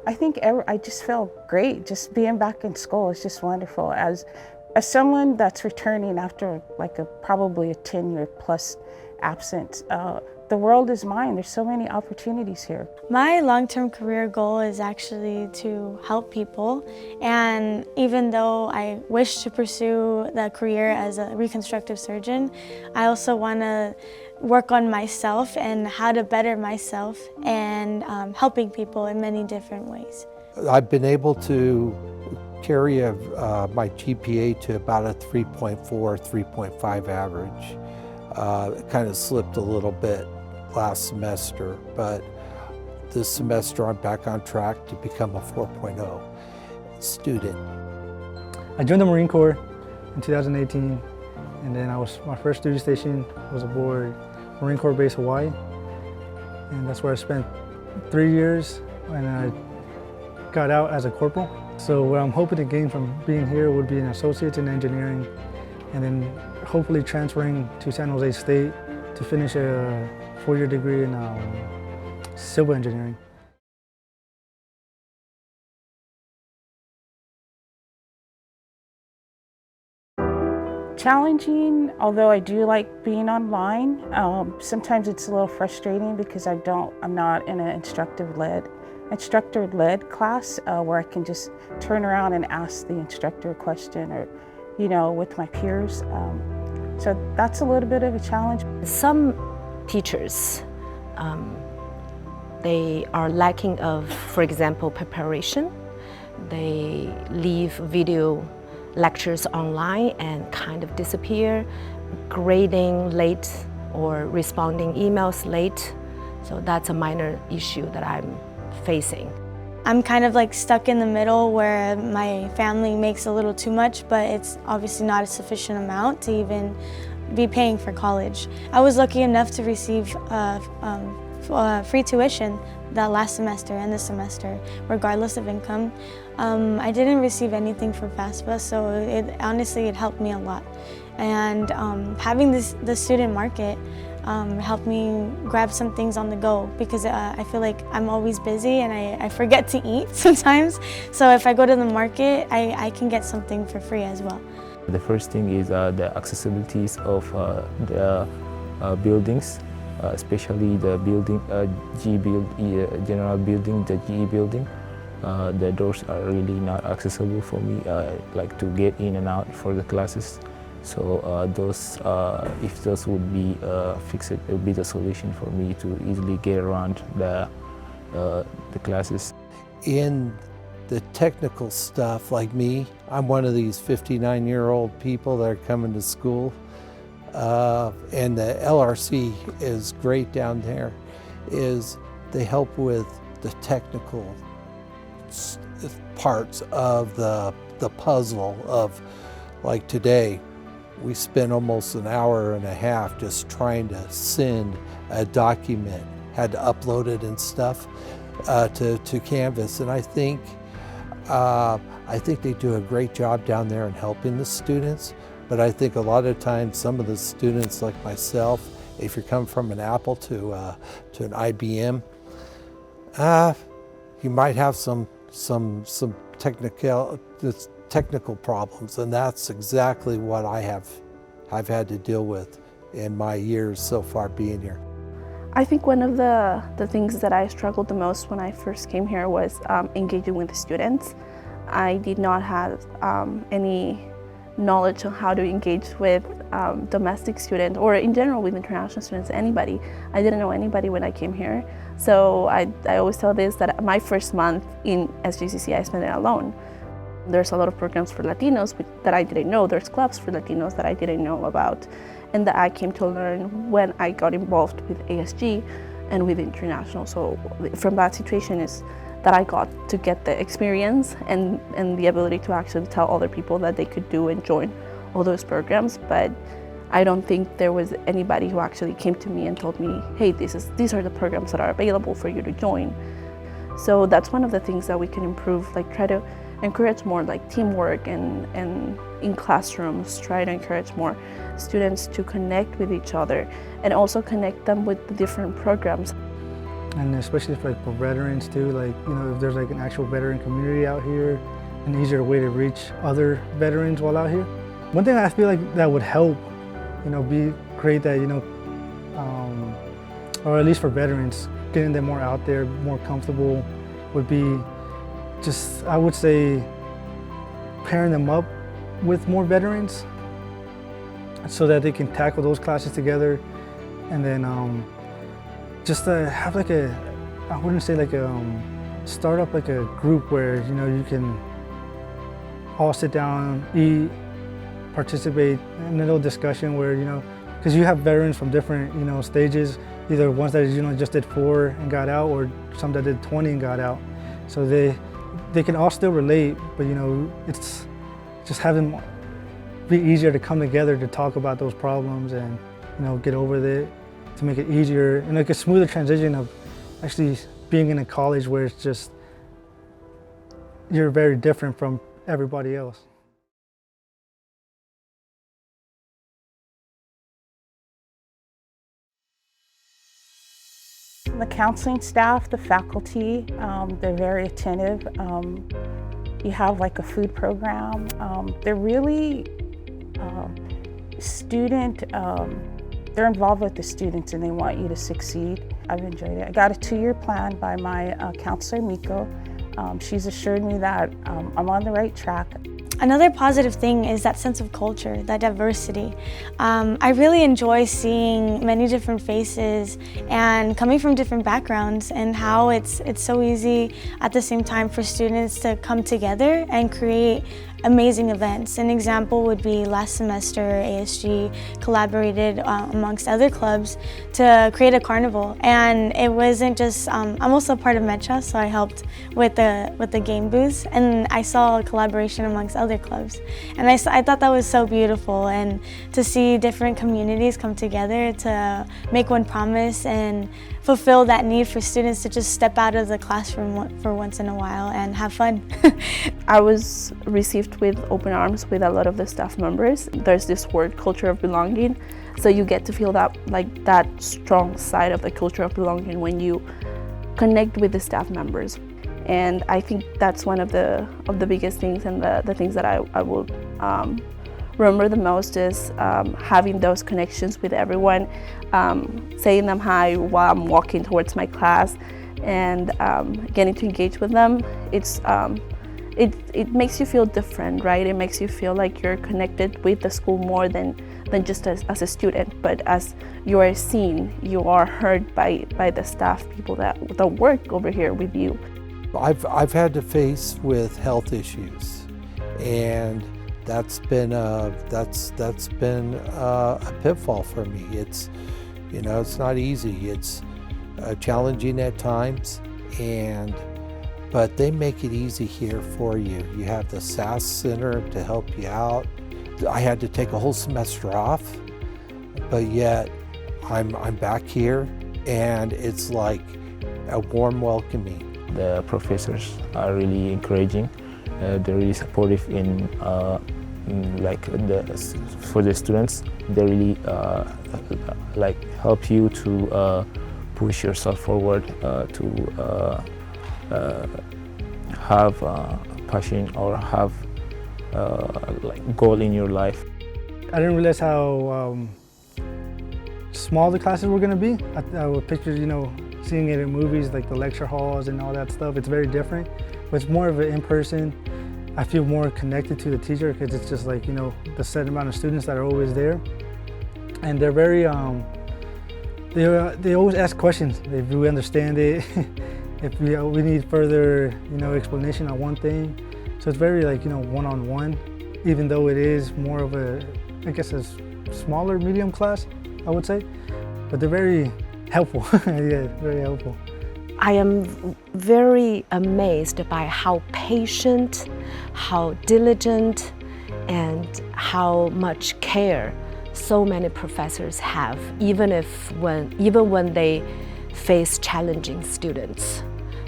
I think I just feel great. Just being back in school is just wonderful. As someone that's returning after probably a 10-year plus absence, the world is mine. There's so many opportunities here. My long-term career goal is actually to help people, and even though I wish to pursue the career as a reconstructive surgeon, I also want to work on myself and how to better myself and helping people in many different ways. I've been able to carry my GPA to about a 3.4, 3.5 average. It kind of slipped a little bit last semester, but this semester I'm back on track to become a 4.0 student. I joined the Marine Corps in 2018, and then my first duty station was aboard Marine Corps Base Hawaii, and that's where I spent 3 years, and I got out as a corporal. So what I'm hoping to gain from being here would be an associate in engineering, and then hopefully transferring to San Jose State to finish a 4-year degree in civil engineering. Challenging, although I do like being online. Sometimes it's a little frustrating because I'm not in an instructor-led class where I can just turn around and ask the instructor a question, or with my peers. So that's a little bit of a challenge. Some teachers, they are lacking of, for example, preparation. They leave video lectures online and kind of disappear, grading late or responding emails late. So that's a minor issue that I'm facing. I'm kind of stuck in the middle where my family makes a little too much, but it's obviously not a sufficient amount to even be paying for college. I was lucky enough to receive free tuition that last semester and this semester, regardless of income. I didn't receive anything for FAFSA, so honestly it helped me a lot. And having the student market helped me grab some things on the go, because I feel like I'm always busy and I forget to eat sometimes. So if I go to the market, I can get something for free as well. The first thing is the accessibilities of the buildings, especially the building, general building, the GE building. The doors are really not accessible for me, like to get in and out for the classes. So if those would be fixed, it would be the solution for me to easily get around the classes. In the technical stuff, like me, I'm one of these 59-year-old people that are coming to school, and the LRC is great down there. They help with the technical parts of the puzzle of, like today, we spent almost an hour and a half just trying to send a document, had to upload it and stuff to Canvas, and I think they do a great job down there in helping the students. But I think a lot of times some of the students, like myself, if you're coming from an Apple to an IBM, you might have some technical problems, and that's exactly what I've had to deal with in my years so far being here. I think one of the things that I struggled the most when I first came here was engaging with the students. I did not have any knowledge on how to engage with domestic students, or in general with international students, anybody. I didn't know anybody when I came here. So I always tell this, that my first month in SJCC, I spent it alone. There's a lot of programs for Latinos that I didn't know. There's clubs for Latinos that I didn't know about, and that I came to learn when I got involved with ASG and with international. So from that situation is that I got to get the experience and the ability to actually tell other people that they could do and join all those programs. But I don't think there was anybody who actually came to me and told me, hey, these are the programs that are available for you to join. So that's one of the things that we can improve, like try to encourage more like teamwork and in classrooms, try to encourage more students to connect with each other and also connect them with the different programs. and especially for veterans too. Like, you know, if there's like an actual veteran community out here, an easier way to reach other veterans while out here. One thing I feel like that would help, you know, create that, you know, or at least for veterans, getting them more out there, more comfortable, would be just, I would say, pairing them up with more veterans so that they can tackle those classes together, and then just have like I wouldn't say like start up like a group where, you know, you can all sit down, eat, participate in a little discussion where, you know, because you have veterans from different, you know, stages, either ones that, you know, just did 4 and got out, or some that did 20 and got out. So they can all still relate, but, you know, it's just having be easier to come together to talk about those problems and, you know, get over it, to make it easier and like a smoother transition of actually being in a college where it's just, you're very different from everybody else. The counseling staff, the faculty, they're very attentive. You have like a food program. They're really they're involved with the students and they want you to succeed. I've enjoyed it. I got a 2-year plan by my counselor, Miko. She's assured me that I'm on the right track. Another positive thing is that sense of culture, that diversity. I really enjoy seeing many different faces and coming from different backgrounds, and how it's so easy at the same time for students to come together and create amazing events. An example would be last semester ASG collaborated amongst other clubs to create a carnival, and it wasn't just, I'm also part of Metra, so I helped with the game booths, and I saw a collaboration amongst other clubs, and I thought that was so beautiful, and to see different communities come together to make one promise and fulfill that need for students to just step out of the classroom for once in a while and have fun. I was received with open arms with a lot of the staff members. There's this word, culture of belonging, so you get to feel that, like, that strong side of the culture of belonging when you connect with the staff members. And I think that's one of the biggest things, and the things that I will remember the most is having those connections with everyone, saying them hi while I'm walking towards my class, and getting to engage with them. It makes you feel different, right? It makes you feel like you're connected with the school more than just as a student, but as you are seen, you are heard by the staff people that work over here with you. I've had to face with health issues, and that's been a pitfall for me. It's, you know, it's not easy. It's challenging at times, but they make it easy here for you. You have the SAS Center to help you out. I had to take a whole semester off, but yet I'm back here, and it's like a warm welcoming. The professors are really encouraging. They're really supportive in for the students. They really help you to push yourself forward, to have passion or have goal in your life. I didn't realize how small the classes were going to be. I would picture, you know, seeing it in movies like the lecture halls and all that stuff. It's very different, but it's more of an in-person. I feel more connected to the teacher because it's just like, you know, the set amount of students that are always there, and they're very they always ask questions if we understand it, if we need further, you know, explanation on one thing. So it's very, like, you know, one-on-one, even though it is more of a, I guess, a smaller medium class, I would say, but they're very helpful. Yeah, very helpful. I am very amazed by how patient, how diligent, and how much care so many professors have, even when they face challenging students.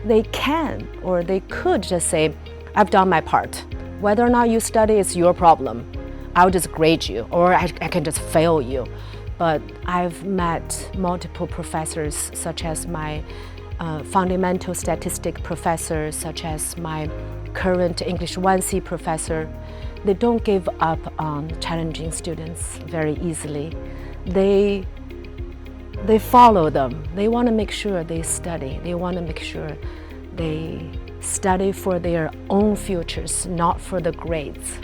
They can, or they could just say, I've done my part. Whether or not you study is your problem. I'll just grade you, or I can just fail you. But I've met multiple professors, such as my fundamental statistic professors, such as my current English 1C professor, they don't give up on challenging students very easily. They follow them. They want to make sure they study. They want to make sure they study for their own futures, not for the grades.